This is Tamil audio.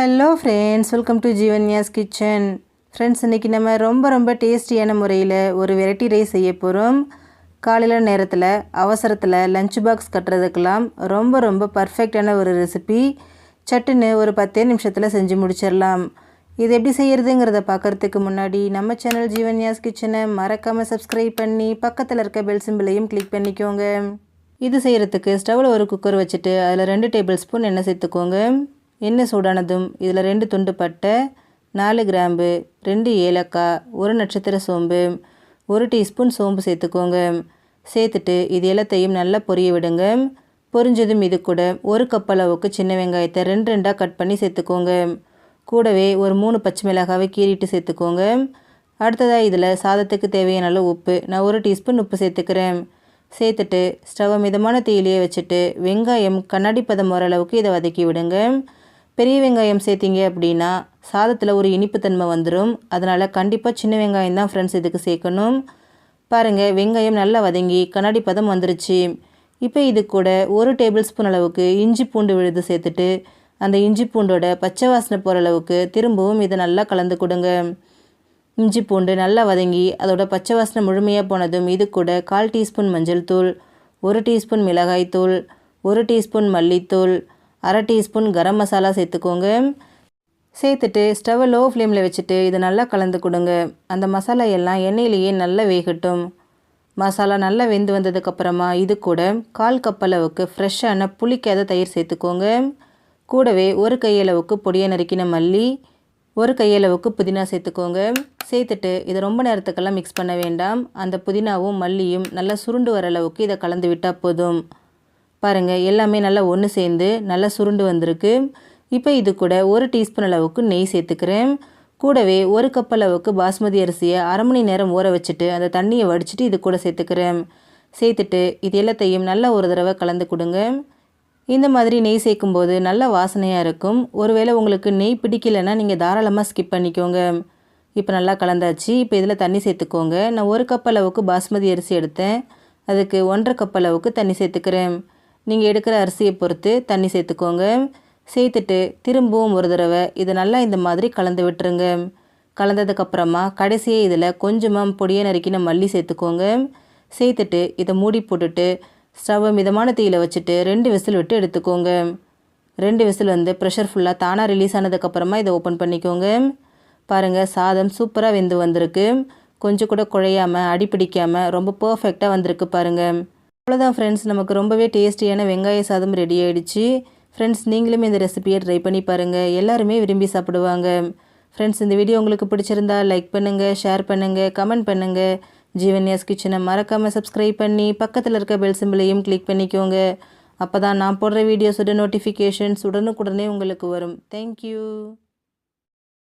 Hello friends, welcome to Jeevanya's kitchen. Friends, இன்றைக்கி நம்ம ரொம்ப டேஸ்டியான முறையில் ஒரு வெரைட்டி ரைஸ் செய்ய போகிறோம். காலையில் நேரத்தில் அவசரத்தில் லஞ்ச் பாக்ஸ் கட்டுறதுக்கெல்லாம் ரொம்ப பர்ஃபெக்டான ஒரு ரெசிபி. சட்டுன்னு ஒரு 10 நிமிஷத்தில் செஞ்சு முடிச்சிடலாம். இது எப்படி செய்கிறதுங்கிறத பார்க்குறதுக்கு முன்னாடி நம்ம சேனல் ஜீவன்யாஸ் கிச்சனை மறக்காமல் சப்ஸ்கிரைப் பண்ணி பக்கத்தில் இருக்க பெல் சிம்பிளையும் கிளிக் பண்ணிக்கோங்க. இது செய்கிறதுக்கு ஸ்டவ்வில் ஒரு குக்கர் வச்சுட்டு அதில் 2 டேபிள் ஸ்பூன் எண்ணெய் சேர்த்துக்கோங்க. எண்ணெய் சூடானதும் இதில் 2 துண்டு பட்டை, 4 கிராம்பு, 2 ஏலக்காய், 1 நட்சத்திர சோம்பு, 1 டீஸ்பூன் சோம்பு சேர்த்துக்கோங்க. சேர்த்துட்டு இது எல்லாத்தையும் நல்லா பொரிய விடுங்க. பொரிஞ்சதும் இது கூட 1 கப் அளவுக்கு சின்ன வெங்காயத்தை 2 கட் பண்ணி சேர்த்துக்கோங்க. கூடவே ஒரு 3 பச்சை மிளகாவை கீறிட்டு சேர்த்துக்கோங்க. அடுத்ததாக இதில் சாதத்துக்கு தேவையான அளவு உப்பு, நான் 1 டீஸ்பூன் உப்பு சேர்த்துக்கிறேன். சேர்த்துட்டு ஸ்டவ்வை மிதமான தீயிலேயே வச்சுட்டு வெங்காயம் கண்ணாடி பதம் வர அளவுக்கு இதை வதக்கி விடுங்க. பெரிய வெங்காயம் சேர்த்திங்க அப்படின்னா சாதத்தில் ஒரு இனிப்புத்தன்மை வந்துடும். அதனால் கண்டிப்பாக சின்ன வெங்காயம் தான் ஃப்ரெண்ட்ஸ் இதுக்கு சேர்க்கணும். பாருங்கள், வெங்காயம் நல்லா வதங்கி கண்ணாடி பதம் வந்துருச்சு. இப்போ இது கூட 1 டேபிள் ஸ்பூன் அளவுக்கு இஞ்சி பூண்டு விழுது சேர்த்துட்டு அந்த இஞ்சி பூண்டோட பச்சை வாசனை போகிற அளவுக்கு திரும்பவும் இதை நல்லா கலந்து கொடுங்க. இஞ்சி பூண்டு நல்லா வதங்கி அதோட பச்சை வாசனை முழுமையாக போனதும் இது கூட 1/4 டீஸ்பூன் மஞ்சள் தூள், 1 டீஸ்பூன் மிளகாய் தூள், 1 டீஸ்பூன் மல்லித்தூள், 1/2 டீஸ்பூன் கரம் மசாலா சேர்த்துக்கோங்க. சேர்த்துட்டு ஸ்டவ்வை லோ ஃப்ளேமில் வச்சுட்டு இதை நல்லா கலந்து கொடுங்க. அந்த மசாலா எல்லாம் எண்ணெயிலேயே நல்லா வேகட்டும். மசாலா நல்லா வெந்து வந்ததுக்கப்புறமா இது கூட 1/4 கப் அளவுக்கு ஃப்ரெஷ்ஷான புளிக்காத தயிர் சேர்த்துக்கோங்க. கூடவே 1 கையளவுக்கு பொடியை நறுக்கின மல்லி, 1 கையளவுக்கு புதினா சேர்த்துக்கோங்க. சேர்த்துட்டு இதை ரொம்ப நேரத்துக்கெல்லாம் மிக்ஸ் பண்ண வேண்டாம். அந்த புதினாவும் மல்லியும் நல்லா சுருண்டு வர அளவுக்கு இதை கலந்து விட்டால் போதும். பாருங்கள், எல்லாமே நல்லா ஒன்று சேர்ந்து நல்லா சுருண்டு வந்திருக்கு. இப்போ இது கூட 1 டீஸ்பூன் அளவுக்கு நெய் சேர்த்துக்கிறேன். கூடவே 1 கப் அளவுக்கு பாஸ்மதி அரிசியை 1/2 மணி நேரம் ஊற வச்சுட்டு அந்த தண்ணியை வடிச்சிட்டு இது கூட சேர்த்துக்கிறேன். சேர்த்துட்டு இது எல்லாத்தையும் நல்லா ஒரு தடவை கலந்து கொடுங்க. இந்த மாதிரி நெய் சேர்க்கும்போது நல்ல வாசனையாக இருக்கும். ஒருவேளை உங்களுக்கு நெய் பிடிக்கலைன்னா நீங்கள் தாராளமாக ஸ்கிப் பண்ணிக்கோங்க. இப்போ நல்லா கலந்தாச்சு. இப்போ இதில் தண்ணி சேர்த்துக்கோங்க. நான் 1 கப் அளவுக்கு பாஸ்மதி அரிசி எடுத்தேன். அதுக்கு 1/2 கப் அளவுக்கு தண்ணி சேர்த்துக்கிறேன். நீங்கள் எடுக்கிற அரிசியை பொறுத்து தண்ணி சேர்த்துக்கோங்க. சேர்த்துட்டு திரும்பவும் ஒரு தடவை இதை நல்லா இந்த மாதிரி கலந்து விட்டுருங்க. கலந்ததுக்கப்புறமா கடைசியே இதில் கொஞ்சமாக பொடியை நறுக்கின மல்லி சேர்த்துக்கோங்க. சேர்த்துட்டு இதை மூடி போட்டுட்டு ஸ்டவ்வை மிதமான தீயில் வச்சுட்டு 2 விசில் விட்டு எடுத்துக்கோங்க. 2 விசில் வந்து ப்ரெஷர் ஃபுல்லாக தானாக ரிலீஸ் ஆனதுக்கப்புறமா இதை ஓப்பன் பண்ணிக்கோங்க. பாருங்கள், சாதம் சூப்பராக வெந்து வந்திருக்கு. கொஞ்சம் கூட குழையாமல் அடிப்பிடிக்காமல் ரொம்ப பர்ஃபெக்டாக வந்திருக்கு பாருங்கள். அவ்வளோதான் ஃப்ரெண்ட்ஸ், நமக்கு ரொம்பவே டேஸ்டியான வெங்காய சாதம் ரெடி ஆகிடுச்சு. ஃப்ரெண்ட்ஸ், நீங்களும் இந்த ரெசிபியை ட்ரை பண்ணி பாருங்கள். எல்லாருமே விரும்பி சாப்பிடுவாங்க. ஃப்ரெண்ட்ஸ், இந்த வீடியோ உங்களுக்கு பிடிச்சிருந்தா லைக் பண்ணுங்கள், ஷேர் பண்ணுங்கள், கமெண்ட் பண்ணுங்கள். ஜீவன்யாஸ் கிச்சனை மறக்காமல் சப்ஸ்கிரைப் பண்ணி பக்கத்தில் இருக்க பெல் சிம்பிளையும் கிளிக் பண்ணிக்கோங்க. அப்போ தான் நான் போடுற வீடியோஸோட நோட்டிஃபிகேஷன்ஸ் உடனுக்குடனே உங்களுக்கு வரும். தேங்க்யூ.